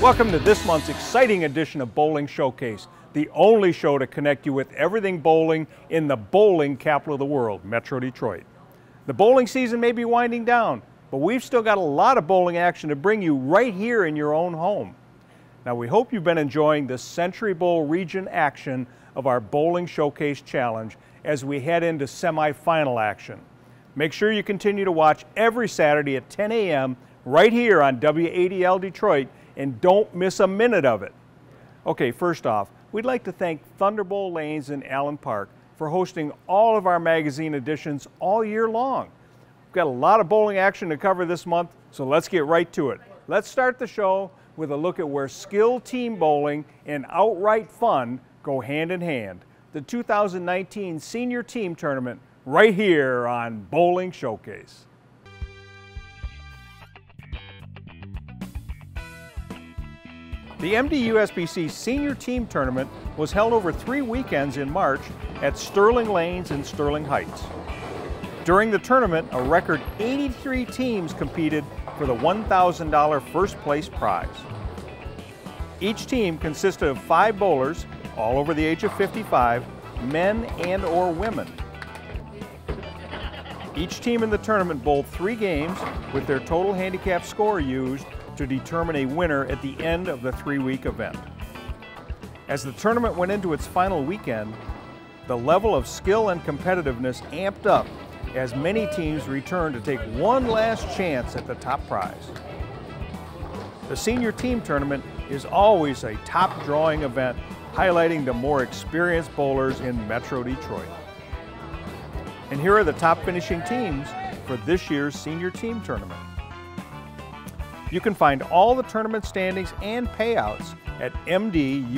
Welcome to this month's exciting edition of Bowling Showcase, the only show to connect you with everything bowling in the bowling capital of the world, Metro Detroit. The bowling season may be winding down, but we've still got a lot of bowling action to bring you right here in your own home. Now, we hope you've been enjoying the Century Bowl region action of our Bowling Showcase Challenge as we head into semifinal action. Make sure you continue to watch every Saturday at 10 a.m. right here on WADL Detroit, and don't miss a minute of it. Okay, first off, we'd like to thank Thunderbolt Lanes in Allen Park for hosting all of our magazine editions all year long. We've got a lot of bowling action to cover this month, so let's get right to it. Let's start the show with a look at where skill team bowling and outright fun go hand in hand. The 2019 Senior Team Tournament right here on Bowling Showcase. The MDUSBC Senior Team Tournament was held over 3 weekends in March at Sterling Lanes and Sterling Heights. During the tournament, a record 83 teams competed for the $1,000 first place prize. Each team consisted of 5 bowlers, all over the age of 55, men and or women. Each team in the tournament bowled 3 games with their total handicap score used to determine a winner at the end of the 3-week event. As the tournament went into its final weekend, the level of skill and competitiveness amped up as many teams returned to take one last chance at the top prize. The Senior Team Tournament is always a top drawing event highlighting the more experienced bowlers in Metro Detroit. And here are the top finishing teams for this year's Senior Team Tournament. You can find all the tournament standings and payouts at MDUSBC.com.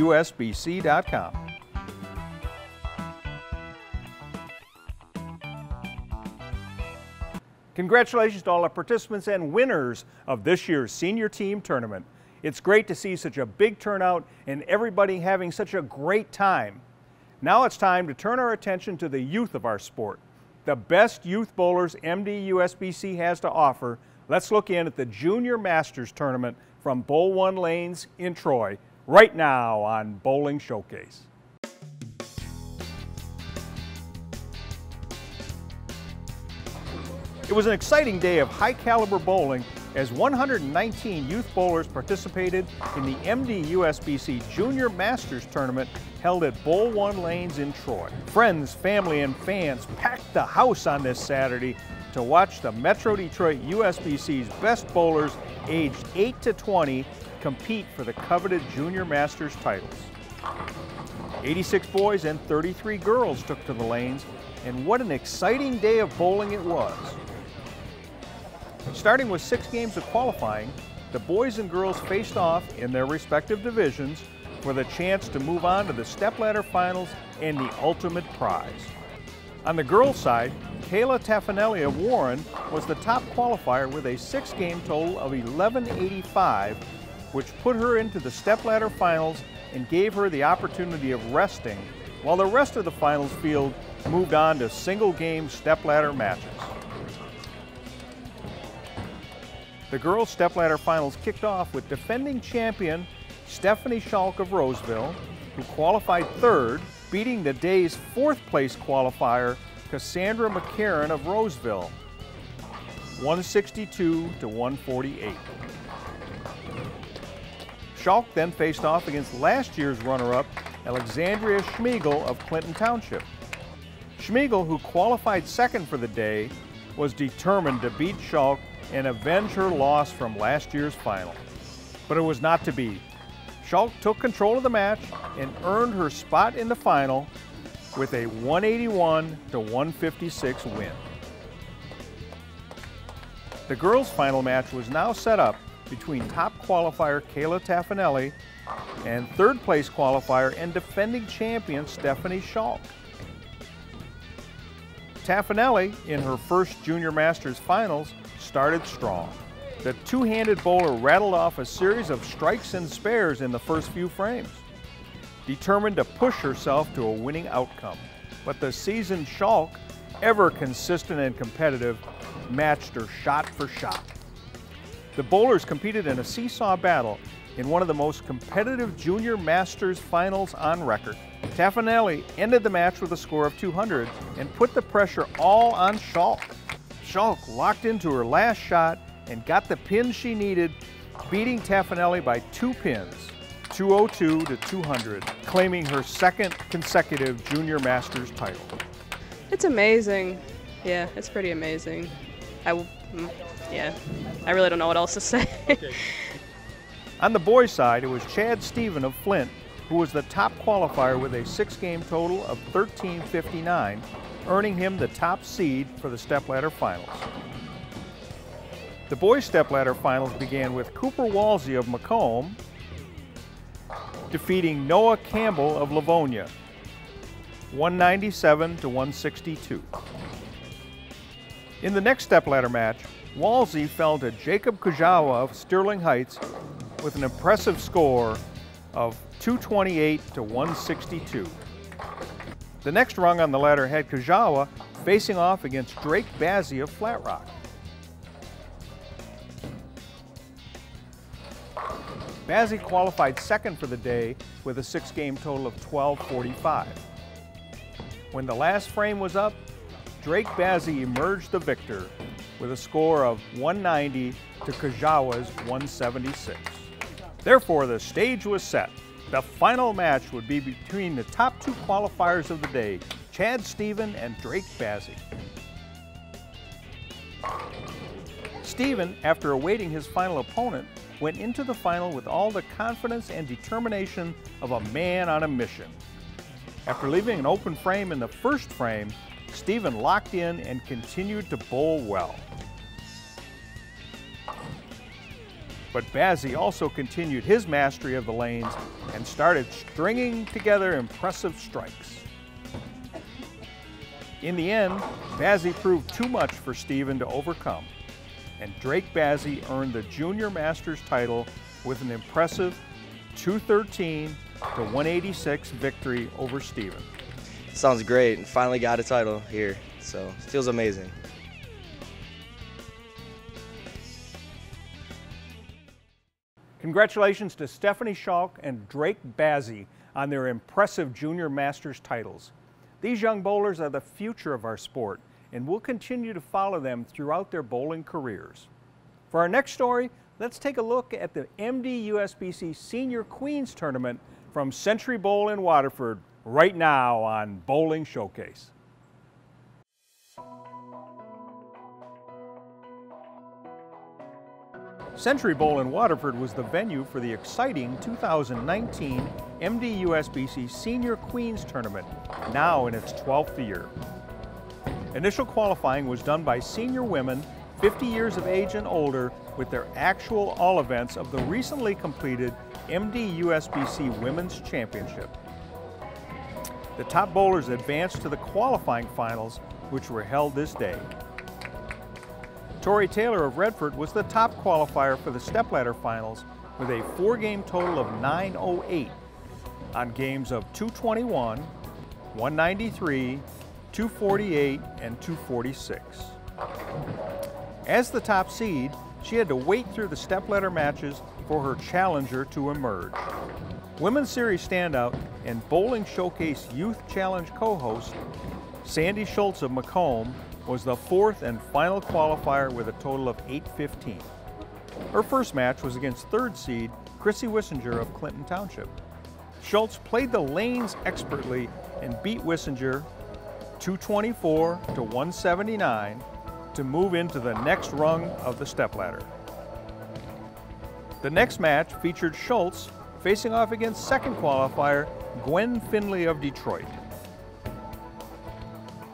Congratulations to all the participants and winners of this year's Senior Team Tournament. It's great to see such a big turnout and everybody having such a great time. Now it's time to turn our attention to the youth of our sport. The best youth bowlers MDUSBC has to offer. Let's look in at the Junior Masters Tournament from Bowl 1 Lanes in Troy right now on Bowling Showcase. It was an exciting day of high-caliber bowling as 119 youth bowlers participated in the MDUSBC Junior Masters Tournament held at Bowl 1 Lanes in Troy. Friends, family, and fans packed the house on this Saturday to watch the Metro Detroit USBC's best bowlers aged 8 to 20 compete for the coveted Junior Masters titles. 86 boys and 33 girls took to the lanes, and what an exciting day of bowling it was. Starting with 6 games of qualifying, the boys and girls faced off in their respective divisions for the chance to move on to the stepladder finals and the ultimate prize. On the girls' side, Kayla Taffanelli of Warren was the top qualifier with a 6-game total of 1185, which put her into the stepladder finals and gave her the opportunity of resting, while the rest of the finals field moved on to single-game stepladder matches. The girls' stepladder finals kicked off with defending champion Stephanie Schalk of Roseville, who qualified 3rd, beating the day's 4th-place qualifier Cassandra McCarran of Roseville, 162 to 148. Schalk then faced off against last year's runner-up Alexandria Schmiegel of Clinton Township. Schmiegel, who qualified 2nd for the day, was determined to beat Schalk and avenge her loss from last year's final. But it was not to be. Schalk took control of the match and earned her spot in the final with a 181 to 156 win. The girls' final match was now set up between top qualifier Kayla Taffanelli and 3rd-place qualifier and defending champion Stephanie Schalk. Taffanelli, in her first Junior Masters finals, started strong. The two-handed bowler rattled off a series of strikes and spares in the first few frames, determined to push herself to a winning outcome. But the seasoned Schalk, ever consistent and competitive, matched her shot for shot. The bowlers competed in a seesaw battle In one of the most competitive junior masters finals on record, Taffanelli ended the match with a score of 200 and put the pressure all on Schalk. Schalk locked into her last shot and got the pin she needed, beating Taffanelli by 2 pins, 202 to 200, claiming her second consecutive junior masters title. It's amazing. Yeah, it's pretty amazing. I really don't know what else to say. Okay. On the boys' side, it was Chad Stephen of Flint who was the top qualifier with a 6-game total of 1359, earning him the top seed for the stepladder finals. The boys' stepladder finals began with Cooper Walsey of Macomb defeating Noah Campbell of Livonia, 197 to 162. In the next stepladder match, Walsey fell to Jacob Kujawa of Sterling Heights with an impressive score of 228 to 162. The next rung on the ladder had Kujawa facing off against Drake Bazzi of Flat Rock. Bazzi qualified second for the day with a 6-game total of 1245. When the last frame was up, Drake Bazzi emerged the victor with a score of 190 to Kujawa's 176. Therefore, the stage was set. The final match would be between the top 2 qualifiers of the day, Chad Stephen and Drake Bazzi. Stephen, after awaiting his final opponent, went into the final with all the confidence and determination of a man on a mission. After leaving an open frame in the first frame, Stephen locked in and continued to bowl well. But Bazzi also continued his mastery of the lanes and started stringing together impressive strikes. In the end, Bazzi proved too much for Stephen to overcome, and Drake Bazzi earned the Junior Masters title with an impressive 213 to 186 victory over Stephen. Sounds great, and finally got a title here, so it feels amazing. Congratulations to Stephanie Schalk and Drake Bazzi on their impressive Junior Masters titles. These young bowlers are the future of our sport, and we'll continue to follow them throughout their bowling careers. For our next story, let's take a look at the MDUSBC Senior Queens Tournament from Century Bowl in Waterford right now on Bowling Showcase. Century Bowl in Waterford was the venue for the exciting 2019 MDUSBC Senior Queens Tournament, now in its 12th year. Initial qualifying was done by senior women 50 years of age and older with their actual all events of the recently completed MDUSBC Women's Championship. The top bowlers advanced to the qualifying finals, which were held this day. Tori Taylor of Redford was the top qualifier for the stepladder finals with a 4-game total of 908 on games of 221, 193, 248, and 246. As the top seed, she had to wait through the stepladder matches for her challenger to emerge. Women's Series standout and Bowling Showcase Youth Challenge co-host Sandy Schultz of Macomb was the 4th and final qualifier with a total of 815. Her first match was against 3rd seed Chrissy Wissinger of Clinton Township. Schultz played the lanes expertly and beat Wissinger 224 to 179 to move into the next rung of the stepladder. The next match featured Schultz facing off against second qualifier Gwen Finley of Detroit.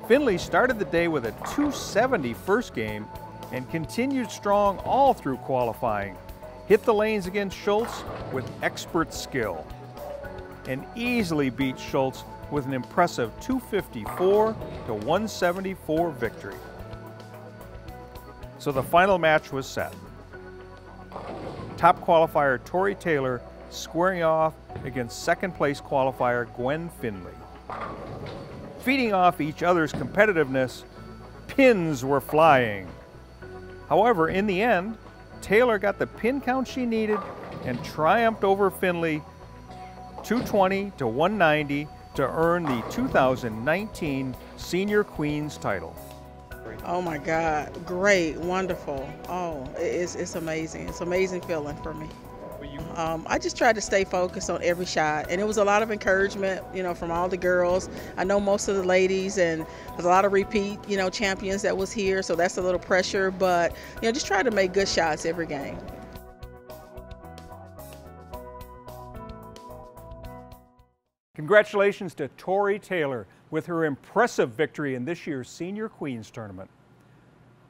Finley started the day with a 270 first game and continued strong all through qualifying. Hit the lanes against Schultz with expert skill and easily beat Schultz with an impressive 254 to 174 victory. So the final match was set. Top qualifier Tori Taylor squaring off against second place qualifier Gwen Finley. Feeding off each other's competitiveness, pins were flying. However, in the end, Taylor got the pin count she needed and triumphed over Findlay 220 to 190 to earn the 2019 Senior Queens title. Oh my God, great, wonderful. Oh, it's amazing. It's an amazing feeling for me. I just tried to stay focused on every shot, and it was a lot of encouragement, you know, from all the girls. I know most of the ladies, and there's a lot of repeat, you know, champions that was here, so that's a little pressure, but, you know, just try to make good shots every game. Congratulations to Tori Taylor with her impressive victory in this year's Senior Queens Tournament.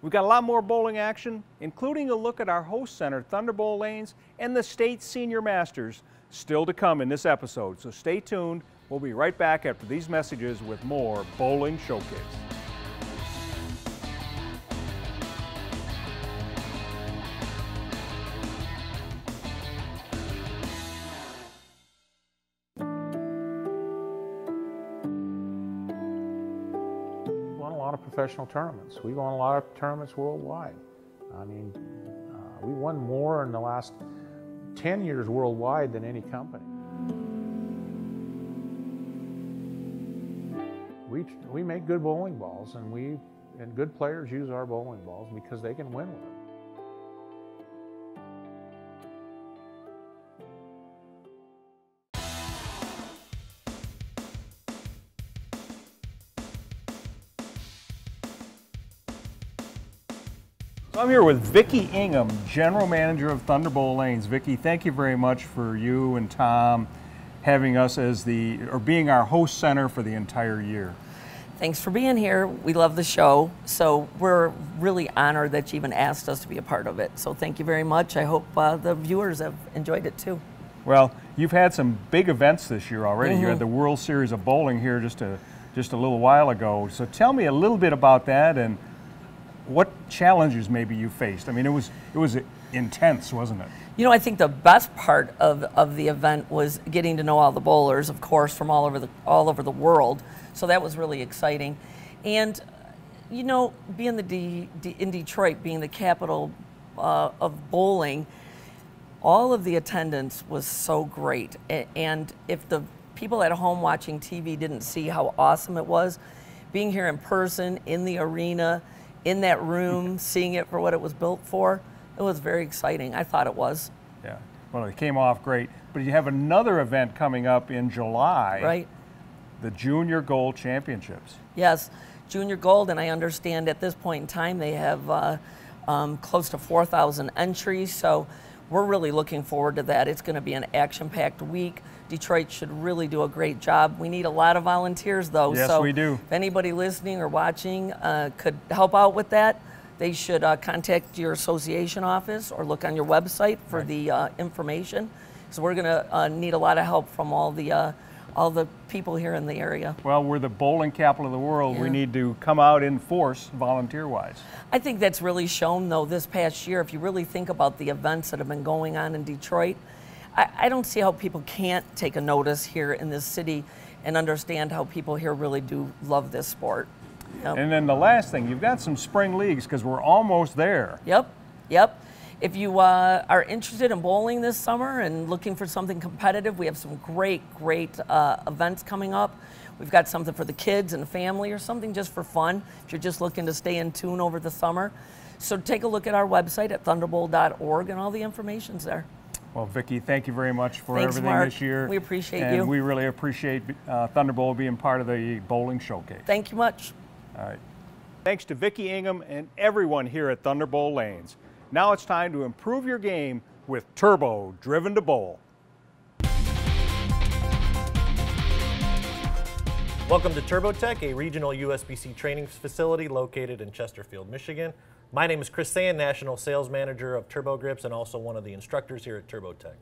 We've got a lot more bowling action, including a look at our host center, Thunderbowl Lanes, and the State Senior Masters, still to come in this episode. So stay tuned. We'll be right back after these messages with more Bowling Showcase. Professional tournaments. We won a lot of tournaments worldwide. I mean, we won more in the last 10 years worldwide than any company. We make good bowling balls, and good players use our bowling balls because they can win with them. I'm here with Vicki Ingham, General Manager of Thunderbowl Lanes. Vicki, thank you very much for you and Tom having us as being our host center for the entire year. Thanks for being here. We love the show, so we're really honored that you even asked us to be a part of it. So thank you very much. I hope the viewers have enjoyed it too. Well, you've had some big events this year already. You had the World Series of Bowling here just a little while ago. So tell me a little bit about that and what challenges maybe you faced. I mean, it was intense, wasn't it? You know, I think the best part of the event was getting to know all the bowlers, of course, from all over the world. So that was really exciting. And, you know, being in Detroit, being the capital of bowling, all of the attendance was so great. And if the people at home watching TV didn't see how awesome it was, being here in person, in the arena, in that room, seeing it for what it was built for, it was very exciting. I thought it was. Yeah, well, it came off great. But you have another event coming up in July. Right. The Junior Gold Championships. Yes, Junior Gold, and I understand at this point in time they have close to 4,000 entries, so we're really looking forward to that. It's going to be an action-packed week. Detroit should really do a great job. We need a lot of volunteers, though. Yes, so we do. If anybody listening or watching could help out with that, they should contact your association office or look on your website for the information. So we're going to need a lot of help from all the people here in the area. Well, we're the bowling capital of the world. Yeah. We need to come out in force, volunteer-wise. I think that's really shown, though, this past year. If you really think about the events that have been going on in Detroit, I don't see how people can't take a notice here in this city and understand how people here really do love this sport. Yep. And then the last thing, you've got some spring leagues because we're almost there. Yep, yep. If you are interested in bowling this summer and looking for something competitive, we have some great events coming up. We've got something for the kids and the family or something just for fun if you're just looking to stay in tune over the summer. So take a look at our website at thunderbowl.org and all the information's there. Well, Vicki, thank you very much for Thanks, everything Mark. this year. We appreciate and you. And we really appreciate Thunderbowl being part of the Bowling Showcase. Thank you much. All right. Thanks to Vicki Ingham and everyone here at Thunderbowl Lanes. Now it's time to improve your game with Turbo Driven to Bowl. Welcome to TurboTech, a regional USBC training facility located in Chesterfield, Michigan. My name is Chris Sand, National Sales Manager of Turbo Grips and also one of the instructors here at TurboTech.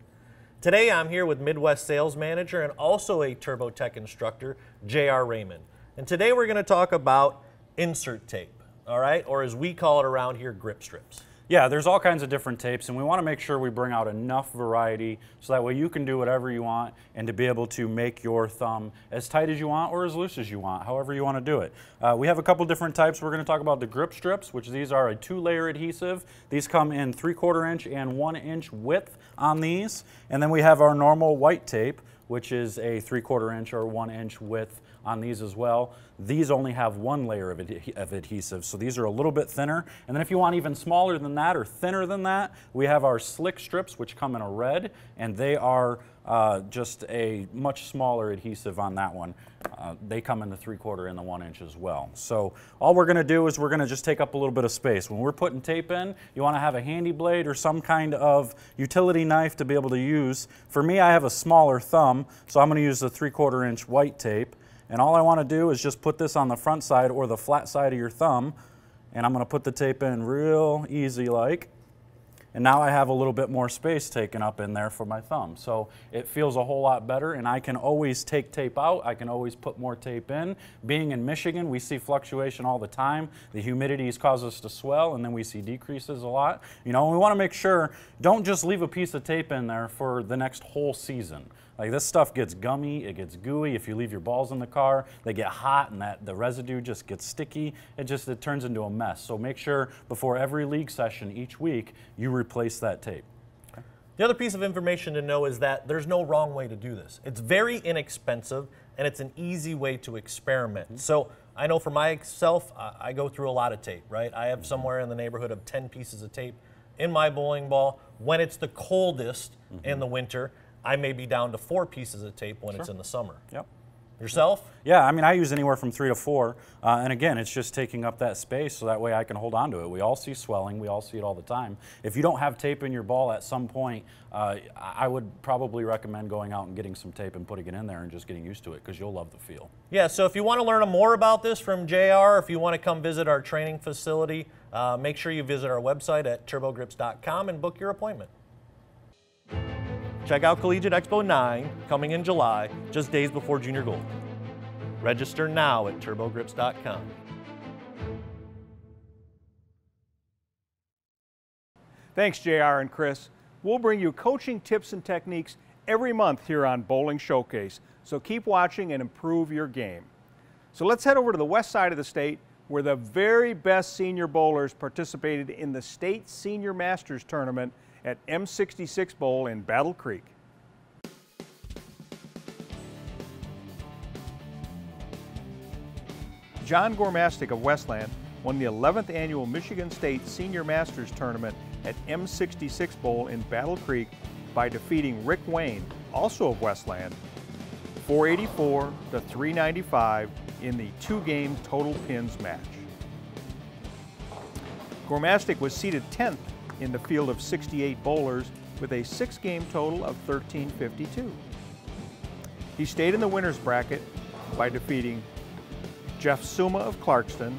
Today I'm here with Midwest Sales Manager and also a TurboTech instructor, J.R. Raymond. And today we're going to talk about insert tape, all right, or as we call it around here, grip strips. Yeah, there's all kinds of different tapes, and we want to make sure we bring out enough variety so that way you can do whatever you want and to be able to make your thumb as tight as you want or as loose as you want, however you want to do it. We have a couple different types. We're going to talk about the grip strips, which these are a 2-layer adhesive. These come in 3/4 inch and 1 inch width on these. And then we have our normal white tape, which is a 3/4 inch or 1 inch width on these as well. These only have 1 layer of adhesive, so these are a little bit thinner. And then if you want even smaller than that or thinner than that, we have our slick strips, which come in a red, and they are just a much smaller adhesive on that one. They come in the 3/4 and the 1 inch as well. So all we're gonna do is we're gonna just take up a little bit of space. When we're putting tape in, you wanna have a handy blade or some kind of utility knife to be able to use. For me, I have a smaller thumb, so I'm gonna use the 3/4 inch white tape. And all I want to do is just put this on the front side or the flat side of your thumb, and I'm going to put the tape in real easy like. And now I have a little bit more space taken up in there for my thumb. So it feels a whole lot better, and I can always take tape out. I can always put more tape in. Being in Michigan, we see fluctuation all the time. The humidities cause us to swell, and then we see decreases a lot. You know, we want to make sure, don't just leave a piece of tape in there for the next whole season. Like, this stuff gets gummy, it gets gooey. If you leave your balls in the car, they get hot and the residue just gets sticky. It turns into a mess. So make sure before every league session each week, you replace that tape. Okay. The other piece of information to know is that there's no wrong way to do this. It's very inexpensive and it's an easy way to experiment. So I know for myself, I go through a lot of tape, right? I have somewhere in the neighborhood of 10 pieces of tape in my bowling ball. When it's the coldest in the winter, I may be down to 4 pieces of tape when it's in the summer. Yep. Yourself? Yeah, I mean, I use anywhere from 3 to 4, and again, it's just taking up that space so that way I can hold on to it. We all see swelling, we all see it all the time. If you don't have tape in your ball at some point, I would probably recommend going out and getting some tape and putting it in there and just getting used to it, because you'll love the feel. Yeah, so if you want to learn more about this from JR, if you want to come visit our training facility, make sure you visit our website at turbogrips.com and book your appointment. Check out Collegiate Expo 9, coming in July, just days before Junior Gold. Register now at turbogrips.com. Thanks, JR and Chris. We'll bring you coaching tips and techniques every month here on Bowling Showcase, so keep watching and improve your game. So let's head over to the west side of the state, where the very best senior bowlers participated in the State Senior Masters Tournament at M66 Bowl in Battle Creek. John Gormastic of Westland won the 11th annual Michigan State Senior Masters Tournament at M66 Bowl in Battle Creek by defeating Rick Wayne, also of Westland, 484 to 395 in the 2-game total pins match. Gormastic was seated 10th in the field of 68 bowlers with a 6-game total of 1352. He stayed in the winner's bracket by defeating Jeff Suma of Clarkston,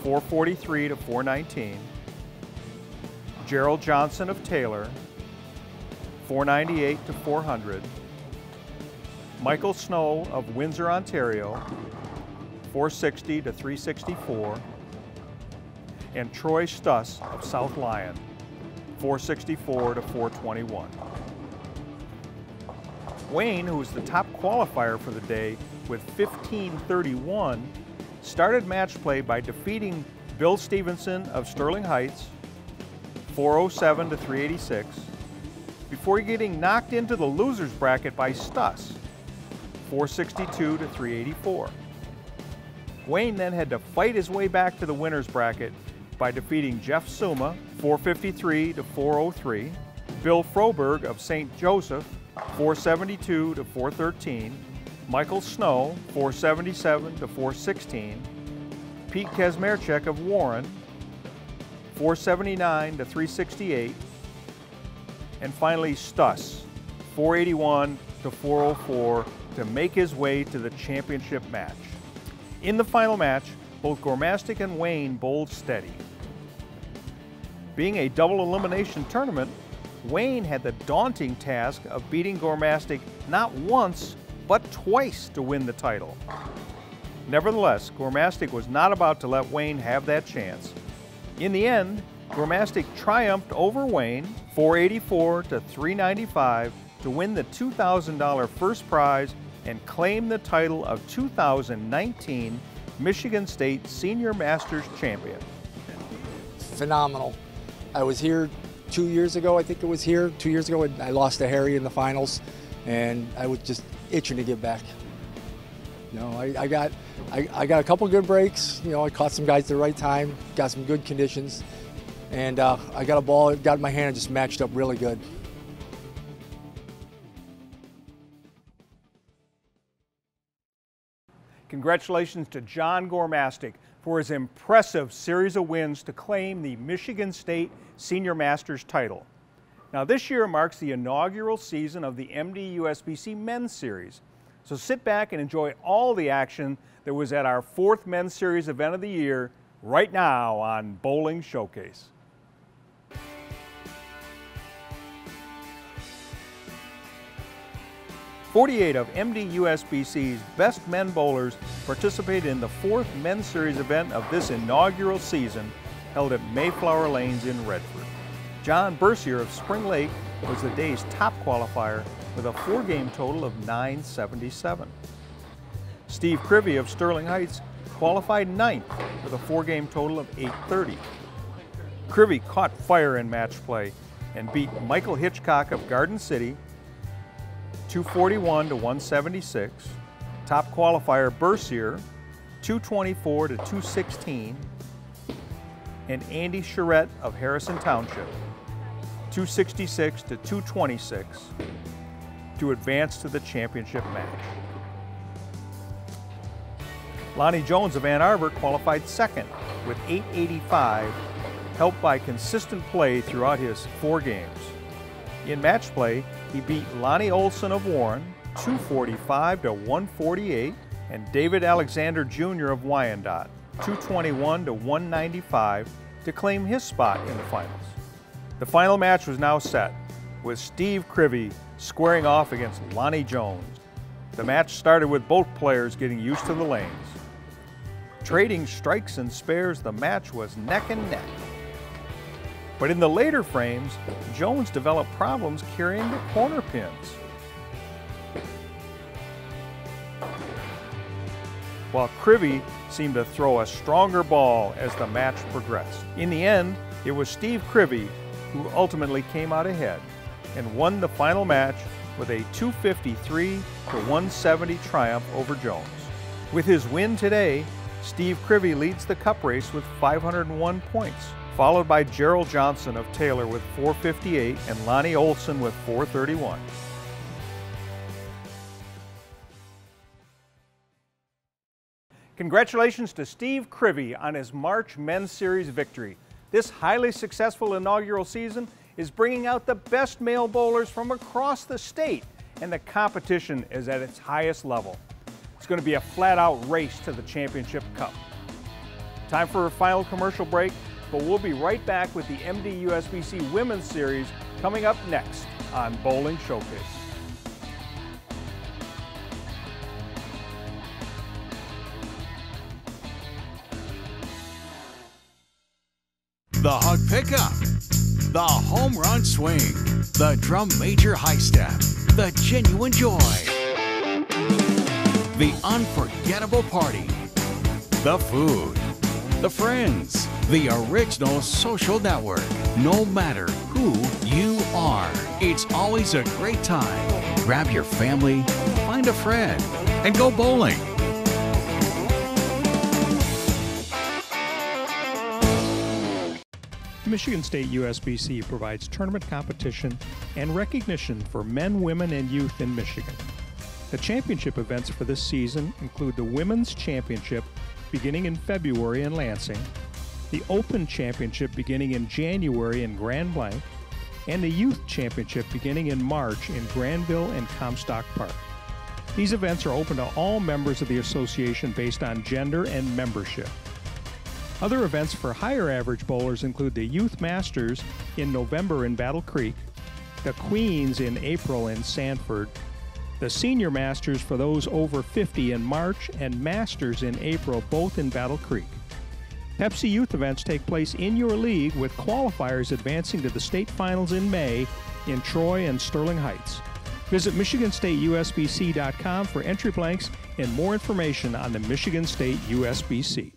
443 to 419, Gerald Johnson of Taylor, 498 to 400, Michael Snow of Windsor, Ontario, 460 to 364, and Troy Stuss of South Lyon, 464 to 421. Wayne, who was the top qualifier for the day with 1531, started match play by defeating Bill Stevenson of Sterling Heights, 407 to 386, before getting knocked into the loser's bracket by Stuss, 462 to 384. Wayne then had to fight his way back to the winner's bracket by defeating Jeff Suma, 453 to 403, Bill Froberg of St. Joseph, 472 to 413, Michael Snow, 477 to 416, Pete Kazmierczak of Warren, 479 to 368, and finally Stuss, 481 to 404 to make his way to the championship match. In the final match, both Gormastic and Wayne bowled steady. Being a double elimination tournament, Wayne had the daunting task of beating Gormastic not once, but twice to win the title. Nevertheless, Gormastic was not about to let Wayne have that chance. In the end, Gormastic triumphed over Wayne, 484 to 395, to win the $2,000 first prize and claim the title of 2019 Michigan State Senior Masters Champion. Phenomenal. I was here 2 years ago, I think it was here. 2 years ago, I lost to Harry in the finals, and I was just itching to get back. You know, I got a couple good breaks. You know, I caught some guys at the right time, got some good conditions, and I got a ball, got in my hand, and just matched up really good. Congratulations to John Gormastic for his impressive series of wins to claim the Michigan State Senior Masters title. Now this year marks the inaugural season of the MDUSBC Men's Series. So sit back and enjoy all the action that was at our 4th Men's Series event of the year right now on Bowling Showcase. "48 of MDUSBC's best men bowlers participated in the 4th Men's Series event of this inaugural season held at Mayflower Lanes in Redford. John Bercier of Spring Lake was the day's top qualifier with a 4-game total of 977. Steve Crivey of Sterling Heights qualified 9th with a 4-game total of 830. Crivey caught fire in match play and beat Michael Hitchcock of Garden City 241 to 176. Top qualifier Bercier 224 to 216. And Andy Charette of Harrison Township 266 to 226 to advance to the championship match. Lonnie Jones of Ann Arbor qualified 2nd with 885, helped by consistent play throughout his 4 games. In match play, he beat Lonnie Olson of Warren 245 to 148 and David Alexander Jr. of Wyandotte 221 to 195 to claim his spot in the finals. The final match was now set, with Steve Crivey squaring off against Lonnie Jones. The match started with both players getting used to the lanes. Trading strikes and spares, the match was neck and neck. But in the later frames, Jones developed problems carrying the corner pins, while Crivey seemed to throw a stronger ball as the match progressed. In the end, it was Steve Crivey who ultimately came out ahead and won the final match with a 253 to 170 triumph over Jones. With his win today, Steve Crivey leads the cup race with 501 points, followed by Gerald Johnson of Taylor with 458 and Lonnie Olson with 431. Congratulations to Steve Crivey on his March Men's Series victory. This highly successful inaugural season is bringing out the best male bowlers from across the state, and the competition is at its highest level. It's going to be a flat-out race to the championship cup. Time for a final commercial break, but we'll be right back with the MDUSBC Women's Series coming up next on Bowling Showcase. The hug pickup, the home run swing, the drum major high step, the genuine joy, the unforgettable party, the food, the friends, the original social network. No matter who you are, it's always a great time. Grab your family, find a friend, and go bowling. Michigan State USBC provides tournament competition and recognition for men, women, and youth in Michigan. The championship events for this season include the Women's Championship beginning in February in Lansing, the Open Championship beginning in January in Grand Blanc, and the Youth Championship beginning in March in Granville and Comstock Park. These events are open to all members of the association based on gender and membership. Other events for higher average bowlers include the Youth Masters in November in Battle Creek, the Queens in April in Sanford, the Senior Masters for those over 50 in March, and Masters in April, both in Battle Creek. Pepsi Youth events take place in your league with qualifiers advancing to the state finals in May in Troy and Sterling Heights. Visit MichiganStateUSBC.com for entry blanks and more information on the Michigan State USBC.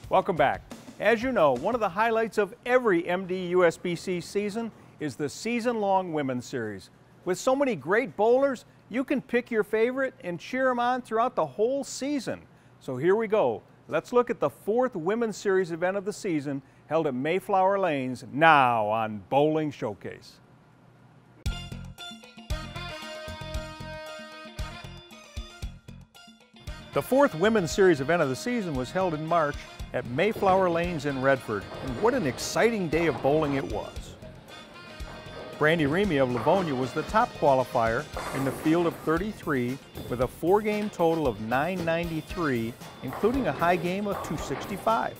Welcome back. As you know, one of the highlights of every MDUSBC season is the season-long Women's Series. With so many great bowlers, you can pick your favorite and cheer them on throughout the whole season. So here we go. Let's look at the 4th Women's Series event of the season held at Mayflower Lanes now on Bowling Showcase. The 4th Women's Series event of the season was held in March at Mayflower Lanes in Redford, and what an exciting day of bowling it was. Brandy Remy of Livonia was the top qualifier in the field of 33 with a 4-game total of 993, including a high game of 265.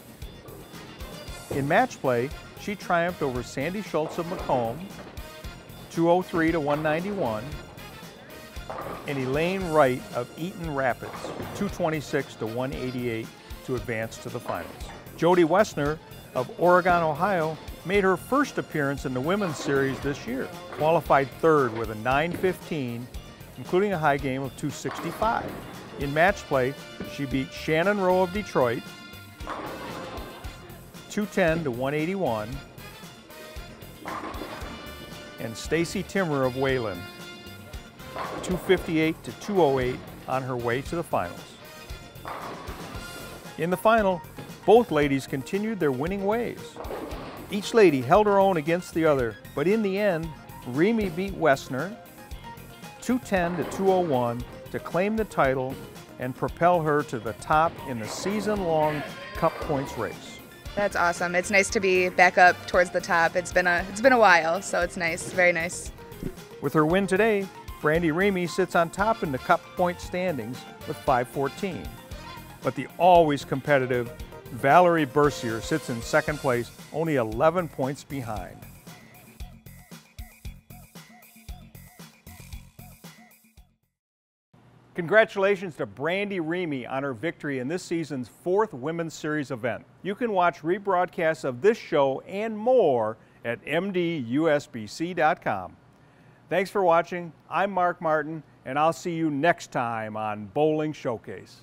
In match play, she triumphed over Sandy Schultz of Macomb, 203 to 191, and Elaine Wright of Eaton Rapids, 226 to 188 to advance to the finals. Jody Wessner of Oregon, Ohio, made her first appearance in the Women's Series this year. Qualified 3rd with a 915, including a high game of 265. In match play, she beat Shannon Rowe of Detroit, 210 to 181, and Stacy Timmer of Wayland, 258 to 208 on her way to the finals. In the final, both ladies continued their winning ways. Each lady held her own against the other, but in the end, Remy beat Wessner 210 to 201 to claim the title and propel her to the top in the season-long Cup points race. That's awesome. It's nice to be back up towards the top. It's been a while, so it's nice, very nice. With her win today, Brandy Remy sits on top in the Cup point standings with 514. But the always competitive Valerie Bercier sits in 2nd place, only 11 points behind. Congratulations to Brandy Remy on her victory in this season's 4th Women's Series event. You can watch rebroadcasts of this show and more at MDUSBC.com. Thanks for watching. I'm Mark Martin, and I'll see you next time on Bowling Showcase.